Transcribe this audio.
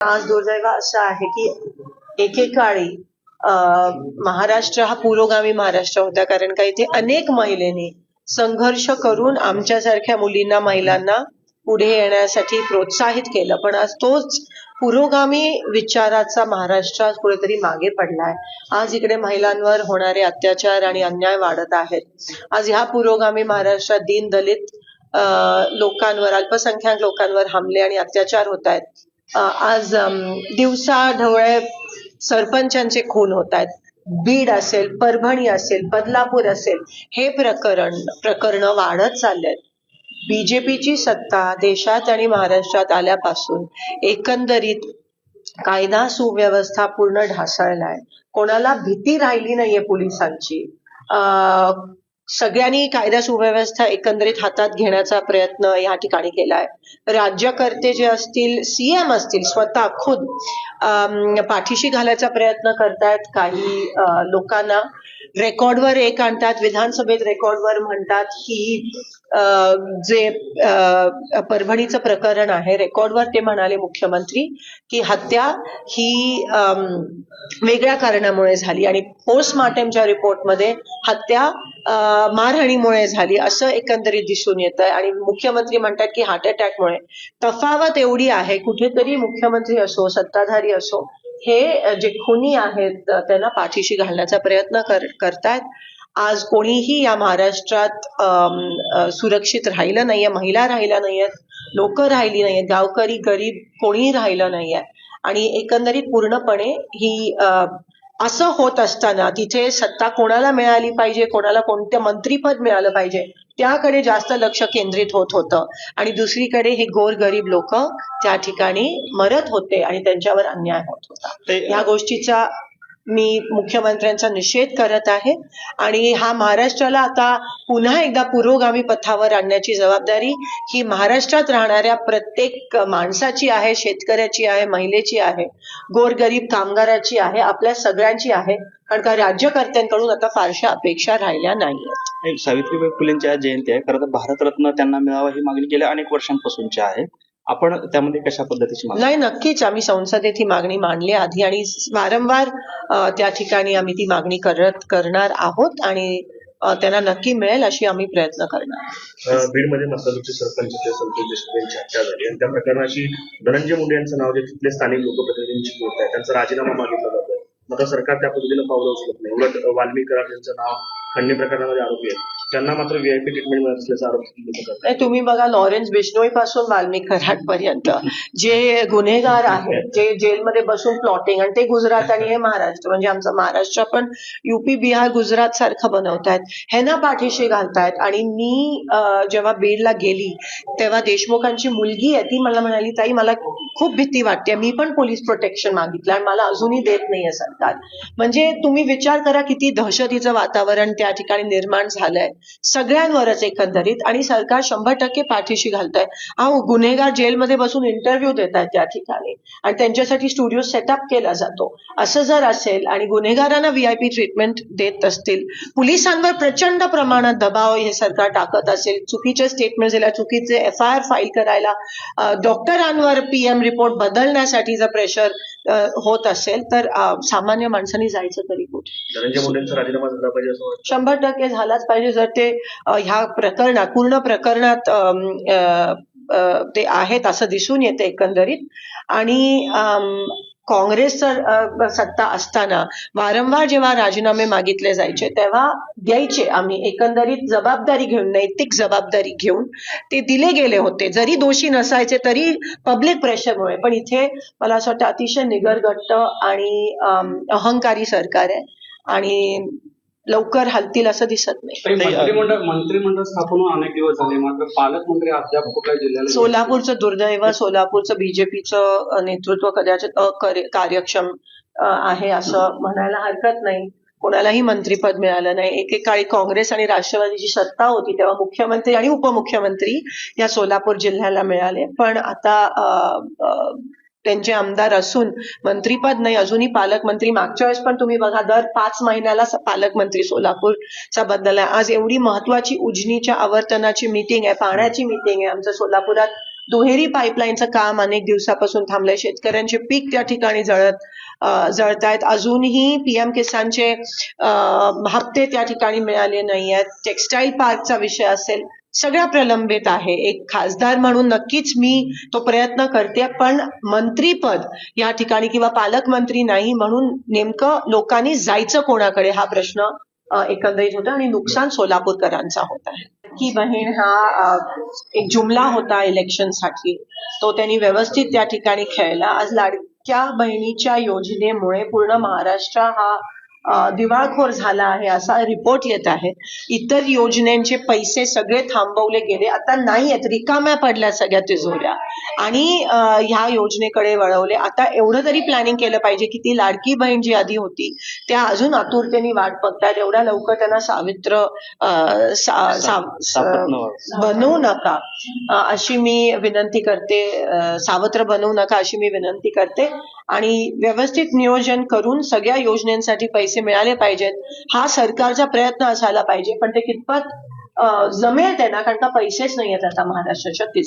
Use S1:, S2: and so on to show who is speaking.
S1: आज दुर्दैव असं आहे की एकेकाळी महाराष्ट्र हा पुरोगामी महाराष्ट्र होता, कारण का इथे अनेक महिलांनी संघर्ष करून आमच्यासारख्या मुलींना महिलांना पुढे येण्यासाठी प्रोत्साहित केलं. पण आज तोच पुरोगामी विचाराचा महाराष्ट्र आज कुठेतरी मागे पडलाय. आज इकडे महिलांवर होणारे अत्याचार आणि अन्याय वाढत आहेत. आज ह्या पुरोगामी महाराष्ट्रात दीन दलित लोकांवर, अल्पसंख्याक लोकांवर हमले आणि अत्याचार होत आहेत. आज दिवसा ढवळे सरपंचांचे खून होत आहेत. बीड असेल, परभणी असेल, बदलापूर असेल, हे प्रकरण वाढत चाललेत. बीजेपीची सत्ता देशात आणि महाराष्ट्रात आल्यापासून एकंदरीत कायदा सुव्यवस्था पूर्ण ढासळलाय. कोणाला भीती राहिली नाहीये पोलिसांची. सगळ्यांनी कायदा सुव्यवस्था एकंदरीत हातात घेण्याचा प्रयत्न या ठिकाणी केलाय. राज्यकर्ते जे असतील, सीएम असतील, स्वतः खुद पाठीशी घालायचा प्रयत्न करतायत. काही लोकांना रेकॉर्डवर एक आणतात, विधानसभेत रेकॉर्डवर म्हणतात की जे परभणीचं प्रकरण आहे, रेकॉर्डवर ते म्हणाले मुख्यमंत्री की हत्या ही वेगळ्या कारणामुळे झाली आणि पोस्टमॉर्टमच्या रिपोर्टमध्ये हत्या मारहाणीमुळे झाली असं एकंदरीत दिसून येत आहे. आणि मुख्यमंत्री म्हणतात की हार्ट अटॅकमुळे. तफावत एवढी आहे, कुठेतरी मुख्यमंत्री असो, सत्ताधारी असो, हे जे खुनी आहेत त्यांना पाठीशी घालण्याचा प्रयत्न करतायत. आज कोणीही या महाराष्ट्रात सुरक्षित राहिलं नाहीये. महिला राहिल्या नाहीयेत, लोक राहिली नाहीयेत, गावकरी, गरीब कोणीही राहिलं नाहीये. आणि एकंदरीत पूर्णपणे ही असं होत असताना तिथे सत्ता कोणाला मिळाली पाहिजे, कोणाला कोणतं मंत्रीपद मिळालं पाहिजे, त्याकडे जास्त लक्ष केंद्रित होत होतं. आणि दुसरीकडे हे गोरगरीब लोक त्या ठिकाणी मरत होते आणि त्यांच्यावर अन्याय होत होता. या गोष्टीचा मी मुख्यमंत्र्यांचा निषेध करत आहे. आणि हा महाराष्ट्राला आता पुन्हा एकदा पुरोगामी पथावर आणण्याची जबाबदारी ही महाराष्ट्रात राहणाऱ्या प्रत्येक माणसाची आहे, शेतकऱ्याची आहे, महिलेची आहे, गोरगरीब कामगाराची आहे, आपल्या सगळ्यांची आहे. कारण का राज्यकर्त्यांकडून आता फारशा अपेक्षा राहिल्या नाहीयेत.
S2: सावित्रीबाई फुलेंची आज जयंती आहे. खरं तर भारतरत्न त्यांना मिळावं ही मागणी गेल्या अनेक वर्षांपासूनची आहे. आपण त्यामध्ये कशा पद्धतीची मागणी?
S1: नाही, नक्कीच आम्ही संसदेत ही मागणी मांडली आधी आणि वारंवार त्या ठिकाणी आम्ही ती मागणी करणार आहोत आणि त्यांना नक्की मिळेल अशी आम्ही प्रयत्न करणार.
S3: बीडमध्ये मसाजूचे सरपंच संतोष देशमुख यांची हत्या झाली आणि त्या प्रकरणाची धनंजय मुंडे यांचं नाव जे तिथले स्थानिक लोकप्रतिनिधींची गोष्ट आहे, त्यांचा राजीनामा मागितला जातोय. मात्र सरकार त्या पद्धतीनं पावलं उचलत नाही. उलट वाल्मिक कराड यांचं नाव खंडणी प्रकरणामध्ये आरोपी आहे, त्यांना मात्र व्हीआयपी ट्रीटमेंट मिळत असल्याचा आरोप.
S1: तुम्ही बघा, लॉरेन्स बिश्नोई पासून वाल्मिक कराड पर्यंत जे गुन्हेगार आहेत, जे जेलमध्ये बसून प्लॉटिंग, आणि ते गुजरात आणि हे महाराष्ट्र, म्हणजे आमचं महाराष्ट्र पण युपी, बिहार, गुजरात सारखं बनवतायत, ह्यांना पाठीशी घालतायत. आणि मी जेव्हा बीडला गेली तेव्हा देशमुखांची मुलगी आहे, ती मला म्हणाली, ताई मला खूप भीती वाटते, मी पण पोलीस प्रोटेक्शन मागितलं आणि मला अजूनही देत नाहीये सरकार. म्हणजे तुम्ही विचार करा किती दहशतीचं वातावरण त्या ठिकाणी निर्माण झालंय सगळ्यांवरच एकंदरीत. आणि सरकार 100% पाठीशी घालतंय. गुन्हेगार जेलमध्ये बसून इंटरव्ह्यू देत आहेत त्या ठिकाणी आणि त्यांच्यासाठी स्टुडिओ सेटअप केला जातो. असं जर असेल आणि गुन्हेगारांना व्हीआयपी ट्रीटमेंट देत असतील, पोलिसांवर प्रचंड प्रमाणात दबाव हे सरकार टाकत असेल, चुकीचे स्टेटमेंट दिल्या, चुकीचे FIR फाईल करायला, डॉक्टरांवर PM रिपोर्ट बदलण्यासाठी जर प्रेशर होत असेल तर सामान्य माणसांनी जायचं तरी कुठे?
S3: धनंजय मुंडेंचा राजीनामा झाला पाहिजे असं
S1: 100% झालाच पाहिजे. जर ते ह्या प्रकरणात, पूर्ण प्रकरणात ते आहेत असं दिसून येते एकंदरीत. आणि काँग्रेस सत्ता असताना वारंवार जेव्हा राजीनामे मागितले जायचे तेव्हा द्यायचे आम्ही, एकंदरीत जबाबदारी घेऊन, नैतिक जबाबदारी घेऊन ते दिले गेले होते, जरी दोषी नसायचे तरी पब्लिक प्रेशरमुळे. पण इथे मला असं वाटतं अतिशय निगरगट्ट आणि अहंकारी सरकार आहे आणि लवकर हलतील असं दिसत नाही.
S4: मंत्रिमंडळ स्थापन होऊन अनेक दिवस झाले, मात्र पालकमंत्री अद्याप कुठल्या जिल्ह्याला.
S1: सोलापूरचं दुर्दैव, सोलापूरचं बीजेपीचं नेतृत्व कदाचित अकार्यक्षम आहे असं म्हणायला हरकत नाही. कोणालाही मंत्रीपद मिळालं नाही. एकेकाळी काँग्रेस आणि राष्ट्रवादीची सत्ता होती तेव्हा मुख्यमंत्री आणि उपमुख्यमंत्री या सोलापूर जिल्ह्याला मिळाले. पण आता त्यांचे आमदार असून मंत्रीपद नाही, अजूनही पालकमंत्री. मागच्या वेळेस पण तुम्ही बघा, दर 5 महिन्याला पालकमंत्री सोलापूरचा बदलला. आज एवढी महत्वाची उजनीच्या आवर्तनाची मीटिंग आहे, पाण्याची मीटिंग आहे, आमच्या सोलापुरात दुहेरी पाईपलाईनचं काम अनेक दिवसापासून थांबलंय. शेतकऱ्यांचे पीक त्या ठिकाणी जळतायत. अजूनही पीएम किसानचे हप्ते त्या ठिकाणी मिळाले नाही आहेत. टेक्स्टाईल पार्कचा विषय असेल, सगळ्या प्रलंबित आहे. एक खासदार म्हणून नक्कीच मी तो प्रयत्न करते, पण मंत्रीपद या ठिकाणी किंवा पालकमंत्री नाही म्हणून नेमकं लोकांनी जायचं कोणाकडे हा प्रश्न एकंदरीत होता आणि नुकसान सोलापूरकरांचा होत आहे. की बहीण हा एक जुमला होता इलेक्शनसाठी, तो त्यांनी व्यवस्थित त्या ठिकाणी खेळला. आज लाडक्या बहिणीच्या योजनेमुळे पूर्ण महाराष्ट्र हा दिवाळखोर झाला आहे असा रिपोर्ट येत आहे. इतर योजनेचे पैसे सगळे थांबवले गेले, आता नाही आहेत, रिकाम्या पडल्या सगळ्या तिजोऱ्या आणि ह्या योजनेकडे वळवले. आता एवढं तरी प्लॅनिंग केलं पाहिजे की ती लाडकी बहीण जी आधी होती त्या अजून आतुरतेने वाट बघतात. एवढ्या लवकर त्यांना सावित्र बनवू नका अशी मी विनंती करते. सावत्र बनवू नका अशी मी विनंती करते आणि व्यवस्थित नियोजन करून सगळ्या योजनांसाठी पैसे मिळाले पाहिजेत हा सरकारचा प्रयत्न असायला पाहिजे. पण ते कितपत जमेल त्यांना, कारण का पैसेच नाही आहेत आता महाराष्ट्राच्या तिजोरीत.